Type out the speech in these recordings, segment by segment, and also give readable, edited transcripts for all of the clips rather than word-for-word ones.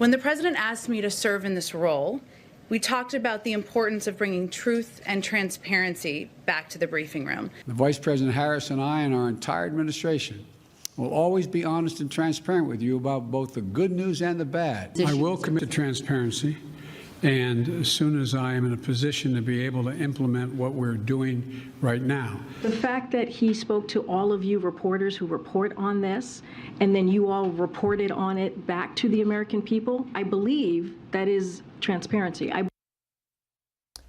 When the president asked me to serve in this role, we talked about the importance of bringing truth and transparency back to the briefing room. The Vice President Harris and I and our entire administration will always be honest and transparent with you about both the good news and the bad. I will commit to transparency, and as soon as I am in a position to be able to implement what we're doing right now. The fact that he spoke to all of you reporters who report on this, and then you all reported on it back to the American people, I believe that is transparency. All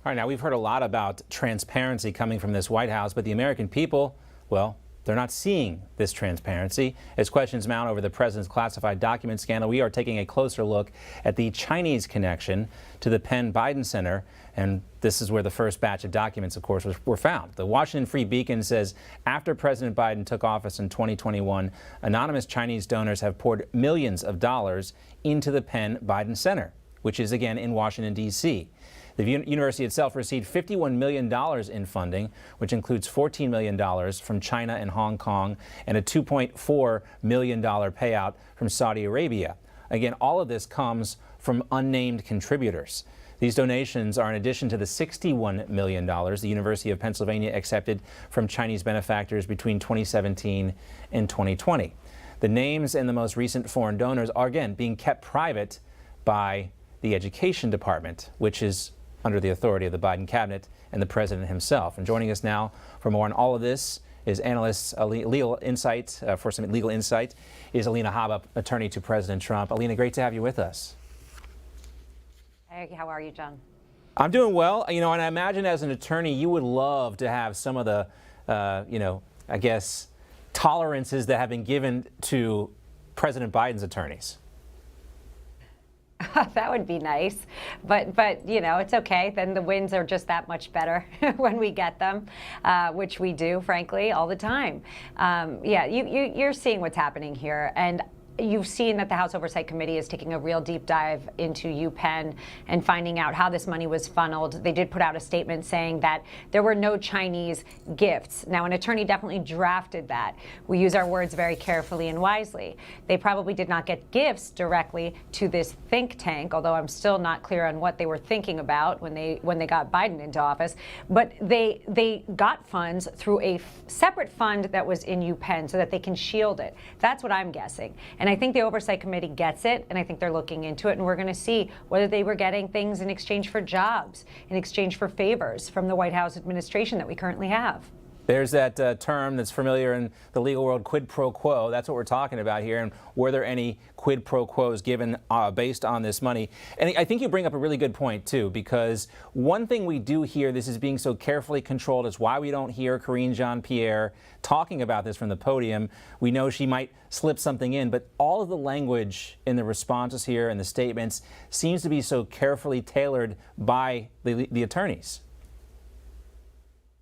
right, now we've heard a lot about transparency coming from this White House, but the American people, well, they're not seeing this transparency. As questions mount over the president's classified document scandal, we are taking a closer look at the Chinese connection to the Penn Biden Center, and this is where the first batch of documents, of course, were found. The Washington Free Beacon says after President Biden took office in 2021, anonymous Chinese donors have poured millions of dollars into the Penn Biden Center, which is again in Washington, D.C. The university itself received $51 million in funding, which includes $14 million from China and Hong Kong and a $2.4 million payout from Saudi Arabia. Again, all of this comes from unnamed contributors. These donations are in addition to the $61 million the University of Pennsylvania accepted from Chinese benefactors between 2017 and 2020. The names and the most recent foreign donors are, again, being kept private by the Education Department, which is under the authority of the Biden cabinet and the president himself. And joining us now for more on all of this is analyst legal insight, for some legal insight, is Alina Habba, attorney to President Trump. Alina, great to have you with us. Hey, how are you, John? I'm doing well. You know, and I imagine as an attorney, you would love to have some of the, I guess, tolerances that have been given to President Biden's attorneys. That would be nice, but you know, it's okay. Then the wins are just that much better when we get them, which we do, frankly, all the time. Yeah, you're seeing what's happening here, and you've seen that the House Oversight Committee is taking a real deep dive into UPenn and finding out how this money was funneled. They did put out a statement saying that there were no Chinese gifts. Now, an attorney definitely drafted that. We use our words very carefully and wisely. They probably did not get gifts directly to this think tank, although I'm still not clear on what they were thinking about when they got Biden into office. But they got funds through a separate fund that was in UPenn so that they can shield it. That's what I'm guessing. And I think the Oversight Committee gets it, and I think they're looking into it, and we're going to see whether they were getting things in exchange for jobs, in exchange for favors from the White House administration that we currently have. There's that term that's familiar in the legal world, quid pro quo. That's what we're talking about here. And were there any quid pro quos given based on this money? And I think you bring up a really good point, too, because one thing we do hear, this is being so carefully controlled, is why we don't hear Karine Jean-Pierre talking about this from the podium. We know she might slip something in, but all of the language in the responses here and the statements seems to be so carefully tailored by the attorneys.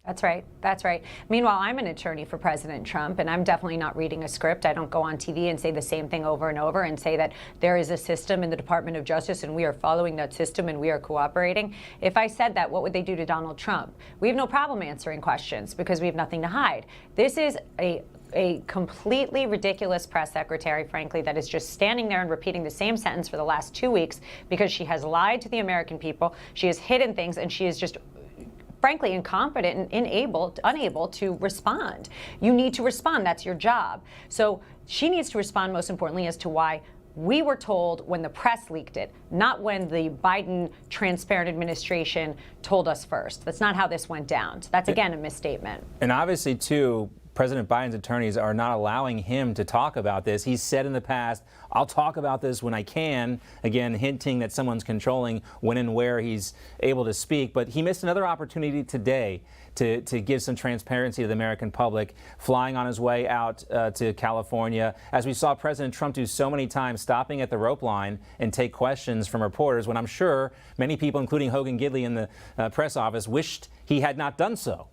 That's right. That's right. Meanwhile, I'm an attorney for President Trump, and I'm definitely not reading a script. I don't go on TV and say the same thing over and over and say that there is a system in the Department of Justice and we are following that system and we are cooperating. If I said that, what would they do to Donald Trump? We have no problem answering questions because we have nothing to hide. This is a completely ridiculous press secretary, frankly, that is just standing there and repeating the same sentence for the last 2 weeks because she has lied to the American people. She has hidden things, and she is just frankly incompetent and unable to respond. You need to respond. That's your job. So she needs to respond, most importantly, as to why we were told when the press leaked it, not when the Biden transparent administration told us first. That's not how this went down. So that's, again, a misstatement. And obviously, too, President Biden's attorneys are not allowing him to talk about this. He's said in the past, I'll talk about this when I can, again, hinting that someone's controlling when and where he's able to speak. But he missed another opportunity today to give some transparency to the American public, flying on his way out to California, as we saw President Trump do so many times, stopping at the rope line and take questions from reporters, when I'm sure many people, including Hogan Gidley in the press office, wished he had not done so.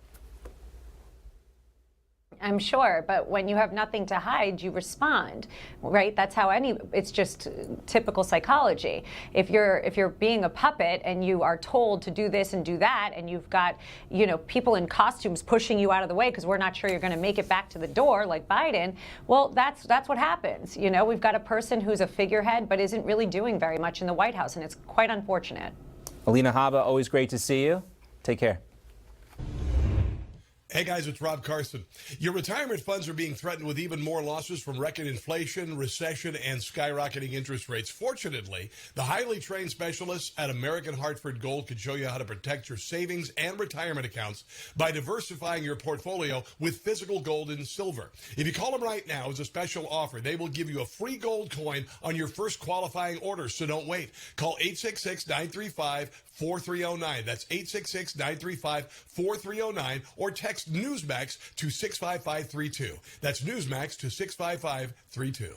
I'm sure, but when you have nothing to hide, you respond, right? That's how it's just typical psychology. If you're being a puppet and you are told to do this and do that, and you've got, people in costumes pushing you out of the way because we're not sure you're going to make it back to the door like Biden, well, that's what happens. We've got a person who's a figurehead but isn't really doing very much in the White House, and it's quite unfortunate. Alina Habba, always great to see you. Take care. Hey guys, it's Rob Carson. Your retirement funds are being threatened with even more losses from record inflation, recession, and skyrocketing interest rates. Fortunately, the highly trained specialists at American Hartford Gold can show you how to protect your savings and retirement accounts by diversifying your portfolio with physical gold and silver. If you call them right now as a special offer, they will give you a free gold coin on your first qualifying order, so don't wait. Call 866-935-4309. That's 866-935-4309, or text Newsmax to 65532. That's Newsmax to 65532.